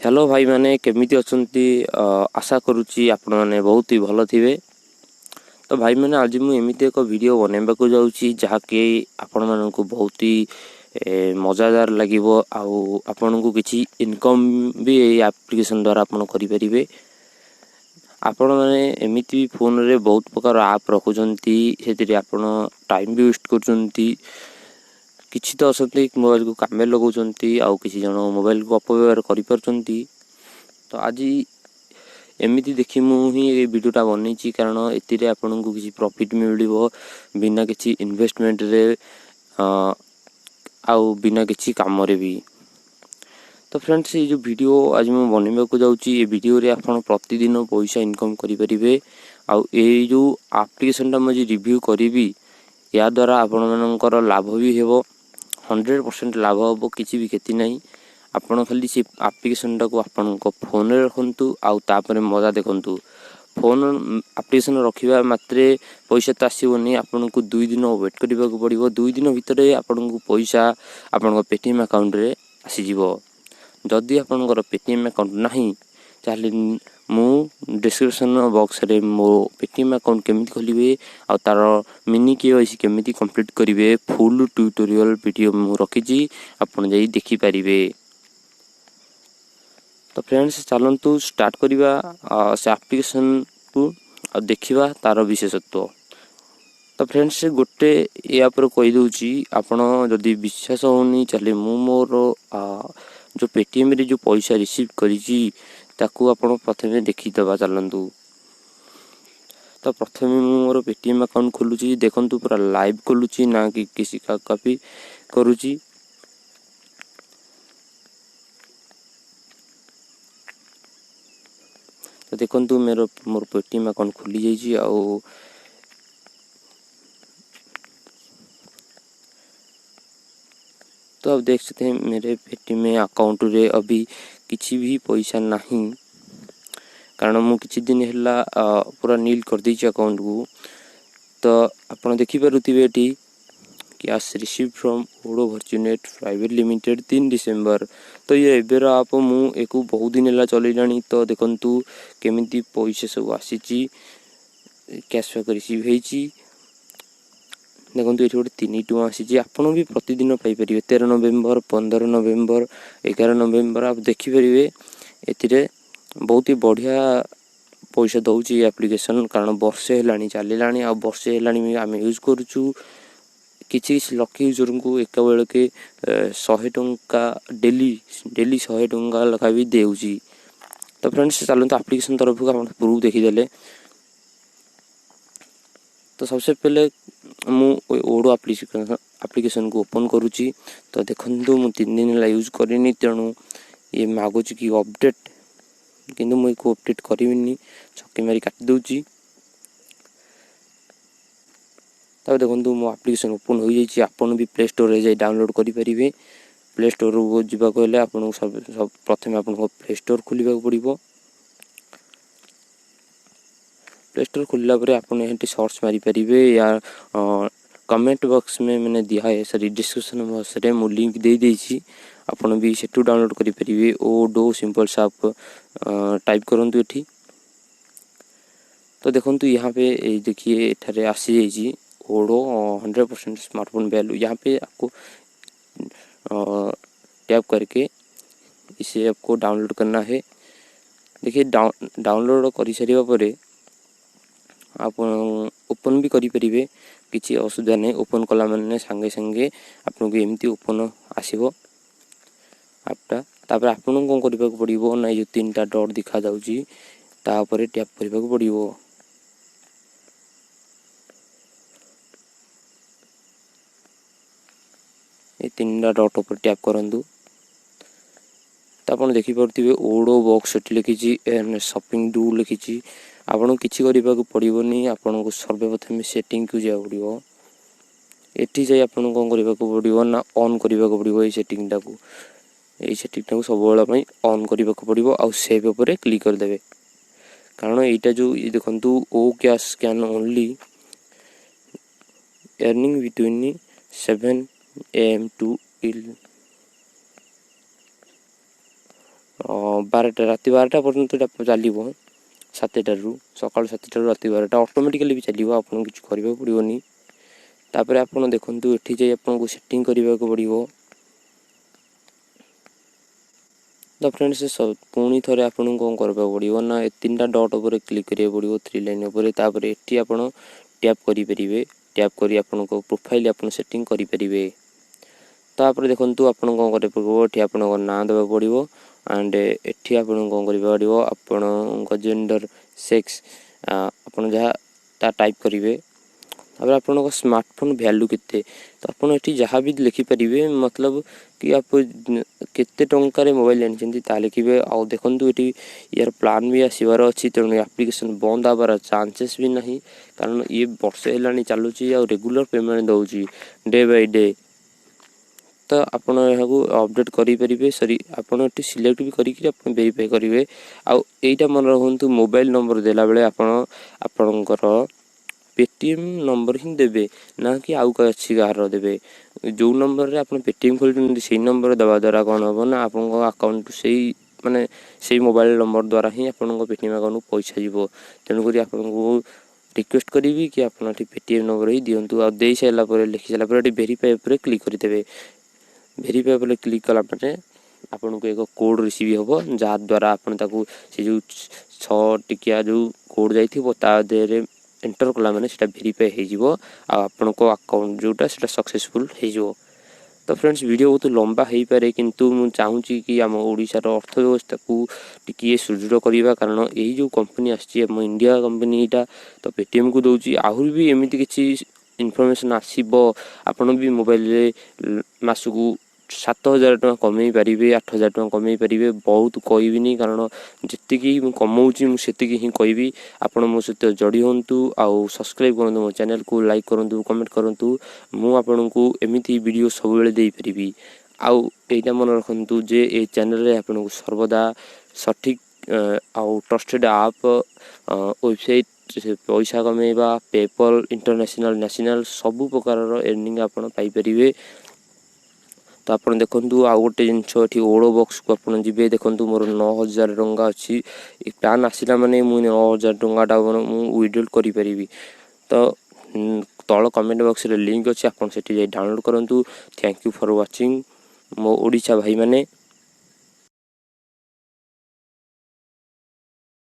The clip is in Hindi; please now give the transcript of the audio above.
हेलो भाई माने केमिति अछंती आशा करूची आपण माने बहुत ही भलो थिबे। तो भाई माने आज मु एमिति एक वीडियो बनेबा को जाउची जहा कि आपण मानन को बहुत ही मजादार लागिवो आउ आपण को किछि इनकम भी ए एप्लीकेशन द्वारा आपण करि परिबे। आपण माने एमिति फोन रे बहुत प्रकार ऐप रखुचंती सेतिरे आपण टाइम भी वेस्ट करचंती। किछि तो असंती मोबाइल को काम में लगाउचंती आउ किछि जण मोबाइल को अपव्यवहार करि परचंती। तो आज एमिति देखि मु ही ए वीडियोटा बनेछि कारण एतिरे आपन को किछि प्रॉफिट मिलिबो बिना किछि इन्वेस्टमेंट रे आउ बिना किछि काम रे भी। तो फ्रेंड्स ये जो वीडियो आज मैं बनेबा को जाउछि ए वीडियो रे आपन प्रतिदिन पैसा इनकम करि परिबे। आउ ए जो एप्लीकेशन टा मजे रिव्यू करिवि या द्वारा आपन मनकर लाभ भी हेबो 100% लाभ हम किसी भी क्षति नहीं। आपण खाली से एप्लीकेशन टाक आपण फोन रे रखंतु आउ तापर मजा देखंतु। फोन एप्लीकेशन रखिबा मात्रे पैसा तो आसीबोनी आपण को 2 दिन वेट करबा को पड़िबो। 2 दिन भितरे आपण को पैसा आपण पेटीएम अकाउंट रे आसी जिवो। जदि आपनकर पेटीएम अकाउंट नहीं ताले मु डिस्क्रिप्शन बॉक्स रे मो पेटीएम अकाउंट केमिति खोलिबे आ तार मिनी केवाईसी केमिति कंप्लीट करिवे फुल ट्यूटोरियल वीडियो मु रखिजी आपण जाई देखि परिबे। तो फ्रेंड्स चलंतु स्टार्ट करिवा से एप्लीकेशन को आ देखिबा तार विशेषत्व। तो फ्रेंड्स गोटे या पर कहि दोची आपण जदि विश्वास होनी चले मु मोर जो पेटीएम रे जो पैसा रिसीव करिजी ताकू आपण प्रथमे देखि दबा चलंतु। तो प्रथमे मु मोर पेटीएम अकाउंट खोलुची देखंतु पूरा लाइव खोलुची ना कि किसी का कॉपी करूची। तो देखंतु मोर पेटीएम अकाउंट खुली जाईची आउ तो अब देख सकते हैं मेरे पेटीएम अकाउंट रे अभी किसी भी पैसा नहीं कारण मु किछि दिन हला पूरा नील कर दीची अकाउंट को। तो आपण देखि पारुथिबे एठी कैश रिसीव फ्रॉम ओडो वर्चुनेट प्राइवेट लिमिटेड 3 डिसेंबर। तो ये एबेर आप मु एको बहुत दिन हला चलै जानी। तो देखंतु केमिति पैसा सब आसीची कैशबैक रिसीव हेची देखंतु एठी 3 टका आसीची। आपण भी प्रतिदिन पाई परिबे 13 नवंबर 15 नवंबर 11 नवंबर आप देखि परिबे। एथिरे बहुत ही बढ़िया पैसा दउची एप्लीकेशन कारण वर्षे हेलानी चलिलानी आ वर्षे हेलानी आम यूज करूछु। किछि लकी यूजर को एक बेल के 100 टका डेली 100 टका लखा भी देउची। तो फ्रेंड्स चलंतु एप्लीकेशन तरफ को आपण प्रूफ देखि देले। तो सबसे पहले मु ओडो एप्लीकेशन को ओपन करूची। तो देखंतु मु 3 दिन ला यूज करिनी तेणु ये मागुच कि अपडेट किंतु मु को अपडेट करिविनी छक्की मारी काटी दोची। तब देखंतु मो एप्लीकेशन ओपन हो जाईची। आपण भी प्ले स्टोर रे जाई डाउनलोड करि परिबे। प्ले स्टोर को जिबा को हेले आपण सब प्रथमे आपण को प्ले स्टोर खोलिबा को पड़िबो। प्ले स्टोर खोलला परे आपण एंटी सर्च मारी परिबे या कमेंट बॉक्स में मैंने दिया है सॉरी डिस्क्रिप्शन बॉक्स रे मु लिंक दे देछि आपण भी सेटू डाउनलोड करि परिबे। ओडो सिंपल साप टाइप करंतु एठी। तो देखंतु यहाँ पे देखिए एठारे आसी जाईची ओडो 100% स्मार्टफोन वैल्यू। यहाँ पे आपको टैप करके इसे आपको डाउनलोड करना है। देखिए डाउनलोड करि सारिबा परे आप ओपन भी करि परिबे किछि असुविधा नहीं। ओपन कला माने संगे संगे आपन को एमती ओपन आसीबो आपटा। तापर आपन को करबा को पड़िबो ना जो 3टा डॉट दिखा जाउची ता ऊपर टैप करबा को पड़िबो। ए 3टा डॉट ऊपर टैप करंतु। तो आपन देखि परथिबे ओडो बॉक्स एठी लिखिची एन शॉपिंग डू लिखिची। आपन किछि करबा को पड़िबोनी आपन को सर्वप्रथम सेटिंग को जा पड़िबो। एठी जाय आपन को करबा को पड़िबो ना ऑन करबा को पड़िबो। ए सेटिंग टा को सब बेला पई ऑन करबा को पड़िबो आ सेव ऊपर क्लिक कर देबे कारण एटा जो ये देखंतु ओ cash scan only earning between 7 AM to 12ଟା राति 12टा पर्यंत एटा चलिबो 7टारू सकाळ 7टारू राति 12टा ऑटोमेटिकली भी चलिबो आपन किछ करबा पड़िबोनी। तापर आपन देखंतु एठी जे आपन को सेटिंग करबा को पड़िबो। तो फ्रेंड्स पुणी थरे आपन को करबा पड़िबो ना ए तीनटा डॉट ऊपर क्लिक करिया पड़िबो 3 लाइन ऊपर। तापर एठी आपन टैप करि परिबे। टैप करी आपन को प्रोफाइल आपन सेटिंग करि परिबे। तापर देखंतु आपन को करे पड़िबो एठी आपन को नाम देबा पड़िबो एंड एठी आपन को करबा पड़िबो आपन को जेंडर सेक्स आपन जहा ता टाइप करिवे। तापर आपन को स्मार्टफोन वैल्यू केते तो आपन एठी जहा भी लिखि परिबे मतलब कि आप केते टंका रे मोबाइल लेनचंती ता लिखिबे। आ देखंतु एठी यार प्लान भी आसीबार अछि तेणु एप्लीकेशन बंद आबार चांसेस भी नहीं कारण ये वर्ष हेलानी चालुची आ रेगुलर पेमेंट दउची डे बाय डे। तो आपन यहा को अपडेट करि परिबे सॉरी आपन एठी सिलेक्ट भी करि कि आपन वेरीफाई करिवे। आ एटा मन रहंतु मोबाइल नंबर देला बेले आपन आपनकर पेटीएम नंबर ही देबे ना कि आउ का अछि गार देबे। जो नंबर रे आपन पेटीएम खोलि सेही नंबर दबा द्वारा कोन हो ना आपन को अकाउंट सेही माने सेही मोबाइल नंबर द्वारा ही आपन को पेटीएम अकाउंट पैसा जीवो। तेणु करी आपन को रिक्वेस्ट करिवि कि आपन एठी पेटीएम नंबर ही दियंतु आ देई साइला पर लिखि साइला पर एठी वेरीफाई पर क्लिक करि देबे। वेरीफाई पर क्लिक कला परे आपन को एक कोड रिसीव होबो जा द्वारा आपन ताकू से जो 6 टिकिया जो कोड जाइथिबो ता देरे एंटर कला माने सेटा वेरीफाई हे जिवो आ आपन को अकाउंट जोटा सेटा सक्सेसफुल हे जिवो। तो फ्रेंड्स वीडियो बहुत लंबा हे पारे किंतु मु चाहूची कि हम ओडिसा रो अर्थ व्यवस्था को टिकिए सुदृढ़ करिवा कारण एही जो कंपनी आछि हम इंडिया कंपनी एटा तो पेटीएम को दउची आहुर भी एमिति किछि इन्फॉर्मेशन आसीबो आपन भी मोबाइल रे मासुकू 7000 टका कमेई पारिबे 8000 टका कमेई पारिबे बहुत कहबिनी कारण जति कि मु कमाउची मु सेति कि ही कहबी। आपन मो सते जडी होंतु आ सब्सक्राइब करंतु मो चैनल को लाइक करंतु कमेंट करंतु मु आपन को एमिति वीडियो सब बेले देई परिबी। आ एटा मन रखंतु जे ए चैनल रे आपन को सर्वदा सठिक आ ट्रस्टेड ऐप वेबसाइट पैसा कमेबा पेपल इंटरनेशनल नेशनल सब प्रकार रो अर्निंग आपन पाई परिबे। तो आपन देखंतु आ गोटे जिंस एठी ओडो बॉक्स को आपन जिबे देखंतु मोर 9000 टंका अछि ए प्लान आसिला माने मु 9000 टंका टा मु विड्रॉल करि परिबी। तो तळ कमेंट बॉक्स रे लिंक अछि आपन सेठी जाई डाउनलोड करंतु। थैंक यू फॉर वाचिंग मो ओडिसा भाई माने।